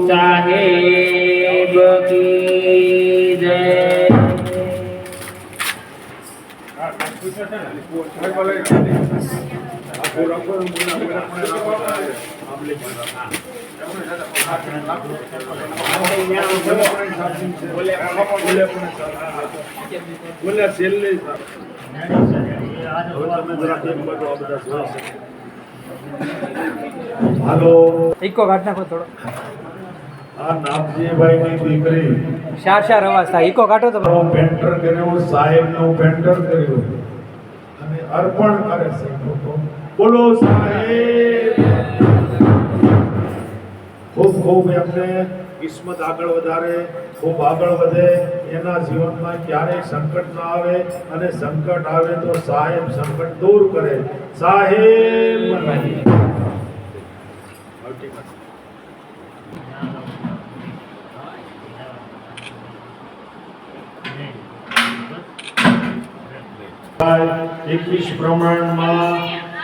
साहेब की जय। Hello eco काट नाखो थोड़ो आ नामजीभाई ની દીકરી શાર અવાજ થાય ઇકો કાઢો તો પેન્ટર કર્યો સાહેબ નો પેન્ટર કર્યો અને અર્પણ કરે છે બોલો સાહેબ ખૂબ ખૂબ એમને કિસ્મત આગળ વધારે ખૂબ આગળ વધે એના જીવનમાં ક્યારેય સંકટ ના આવે અને સંકટ આવે તો સાહેબ સંકટ દૂર કરે સાહેબ એકવીસ પ્રમાણમાં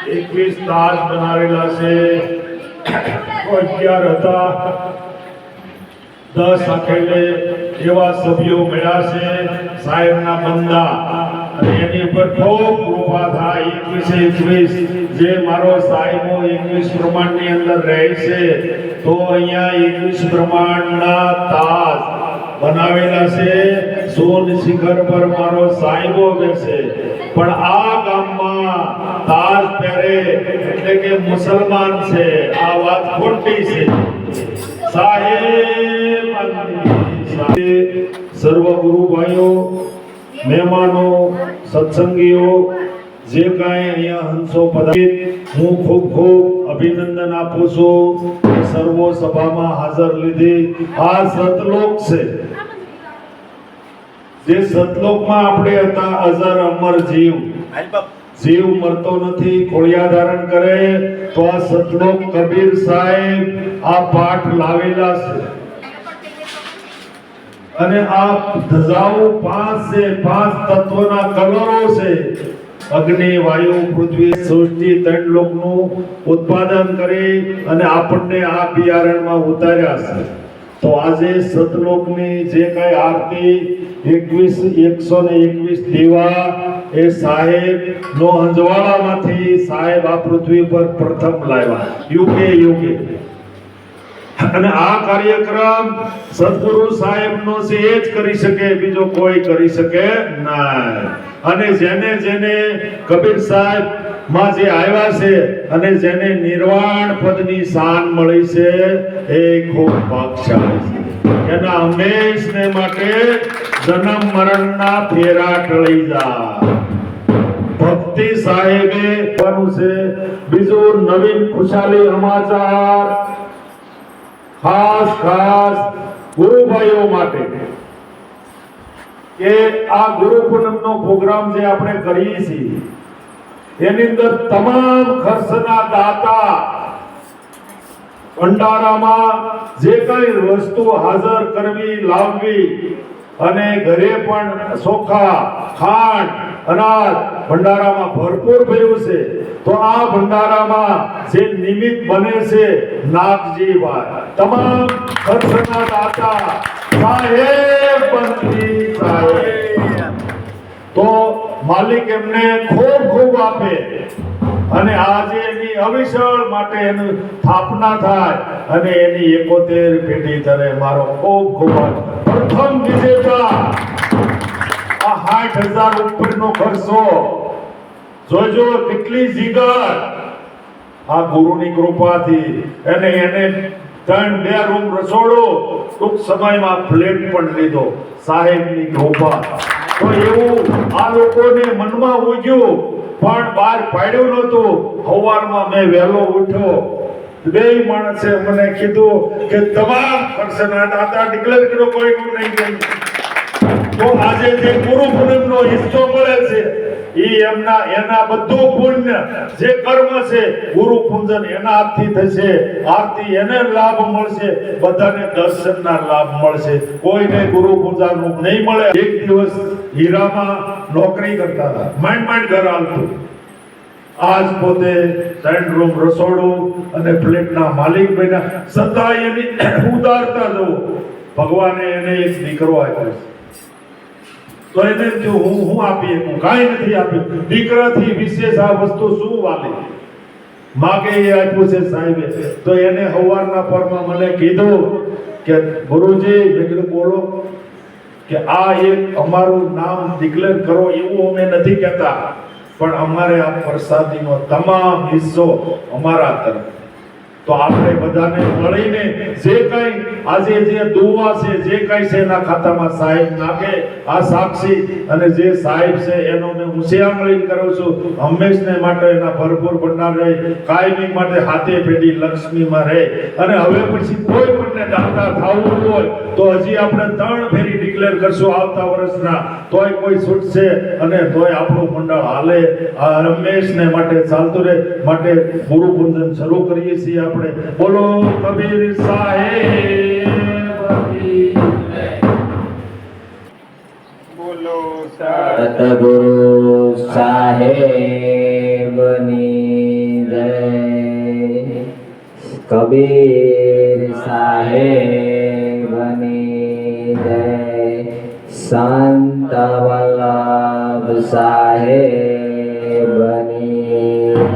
21 તાજ બનાવેલા છે 11 હતા 10 આખેલે એવા સભ્યો મળ્યા છે સાહેબના બંદા અને એની ઉપર ખૂબ કૃપા થાય 21 જે મારો સાહેબો 21 પ્રમાણની અંદર રહે છે તો અહીંયા 21 પ્રમાણના તાજ બનાવેલા છે સોન શિખર પર મારો સાહેબો બેસે પણ આ ગામમાં તાજ પહેરે એટલે કે મુસલમાન છે આ વાત ખોટી છે સાહેબ સર્વ ગુરુ ભાઈઓ મહેમાનો સત્સંગીઓ જે કાંઈ અહીંયા હંસો પધારે હું ખૂબ ખૂબ અભિનંદન આપું છું સર્વો સભામાં હાજર લીધી આ સતલોક છે જે સતલોકમાં આપણે હતા અજર અમર જીવ જીવ મરતો નથી ખોળિયા ધારણ કરે તો આ સતલોક કબીર સાહેબ આ પાઠ લાવેલા છે અને આ ધજાઓ 5 છે 5 તત્વના કલરો છે અગ્નિ વાયુ પૃથ્વી સૃષ્ટિ ત્રણ લોકનું ઉત્પાદન કરી અને આપણને આ બિયારણમાં ઉતાર્યા છે તો આજે સતલોકની જે કઈ આરતી 121 દીવા એ સાહેબ નો અંજવાળામાંથી સાહેબ આ પૃથ્વી પર પ્રથમ લાવ્યા યુગે યુગે અને આ કાર્યક્રમ સદગુરુ સાહેબ નો છે એ જ કરી શકે બીજો કોઈ કરી શકે નહીં અને જેને જેને કબીર સાહેબ માં જે આવ્યા છે અને જેને નિર્વાણ પદની શાન મળી છે એ ખૂબ ભાગ્યશાળી છે એના હંમેશને માટે જન્મ મરણના ફેરા ટળી જાય ભક્તિ સાહેબે બનવું છે બીજું નવીન ખુશાલી સમાચાર ખાસ ખાસ ગુરુ ભાઈઓ માટે કે આ ગુરુ પૂનમનો પ્રોગ્રામ જે આપણે કરીએ છીએ એની અંદર તમામ ખર્ચના દાતા ભંડારામાં જે કઈ વસ્તુ હાજર કરવી લાવવી અને ઘરે પણ ચોખા ખાંડ અનાજ ભંડારામાં ભરપૂર ભર્યું છે તો આ ભંડારામાં જે નિમિત્ત બને છે નાગજીભાઈ તમામ ખર્ચના દાતા સાહેબ બંધી સાહેબ તો માલિક એમને ખૂબ ખૂબ આપે અને આજે એની અવિચળ માટે એની સ્થાપના થાય અને એની 71 પેઢી ધરે મારો ખૂબ ખૂબ પ્રથમ વિજેતા આ 60,000 ઉપરનો ખર્ચો જોજો કેટલી જીગર આ ગુરુની કૃપાથી અને એને 2 રૂમ રસોડો ટૂંક સમયમાં ફ્લેટ પણ લીધો સાહેબની કૃપા તો એવું આ લોકોને મનમાં ઉગ્યું પણ બહાર પાડ્યું નહોતું સવારમાં મેં વહેલો ઉઠ્યો બે માણસે મને કીધું કે તમામ ખર્ચના દાતા ડિક્લેર કર્યો કોઈનું નહીં ગયું તો આજે જે ગુરુ પૂનમનો હિસ્સો મળે છે એના બધું પુણ્ય જે કર્મ છે ગુરુ પૂજન એના હાથથી થશે આરતી એને લાભ મળશે બધાને દર્શનના લાભ મળશે કોઈને ગુરુ પૂજાનું નહીં મળે એક દિવસ હીરામાં નોકરી કરતા હતા માંડ ઘર આવતું આજ પોતે 3 રૂમ રસોડું અને ફ્લેટના માલિક બન્યા, છતાં એની ઉદારતા જુઓ. ભગવાને એને એક દીકરો આપ્યો છે. તો એને જો હું આપી શકું, કાંઈ નથી આપ્યું. દીકરાથી વિશેષ આ વસ્તુ શું વાલી માગે એ આપ્યું છે સાહેબે. તો એને સવારના પરમાં મને કીધું કે ગુરુજી, મેં કીધું બોલો, કે આ એક અમારું નામ ડિક્લેર કરો એવું અમે નથી કહેતા, પણ અમારે આ પ્રસાદીનો તમામ હિસ્સો અમારા તરફ. તો આપણે બધાને મળીને જે કંઈ આજે જે દુઆ છે, જે કંઈ છે એના ખાતામાં સાહેબ નાખે. આ સાક્ષી અને જે સાહેબ છે એનો મેં ઉછેઆંગળી કરું છું. હંમેશને માટે એના ભરપૂર ભંડાર રહે, કાયમી માટે હાથે પેઢી લક્ષ્મીમાં રહે. અને હવે પછી કોઈ પણને દાતા થવું હોય તો હજી આપણે 3 ફેરી ડિક્લેર કરશું આવતા વર્ષના, તોય કોઈ છૂટશે અને તોય આપણું મંડળ હાલે. આ હંમેશને માટે ચાલતું રહે. માટે ગુરુ પૂજન શરૂ કરીએ છીએ આપણે. બોલો કબીર સાહેબ કી જય. બોલો સતગુરુ સાહેબની જય. કબીર સાહેબની જય. સંત વલ્લભ સાહેબની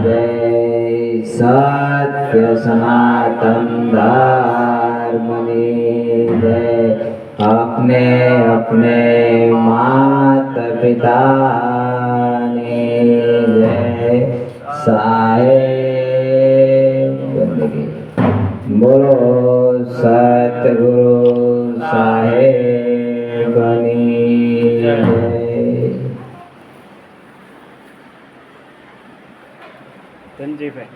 જય. સત્ય સનાતન ધર્મની જય. अपने अपने माता पिताની જય. સાહેબ બંદગી. બોલો સતગુરુ સાહેબની જય. ધનજીભાઈ.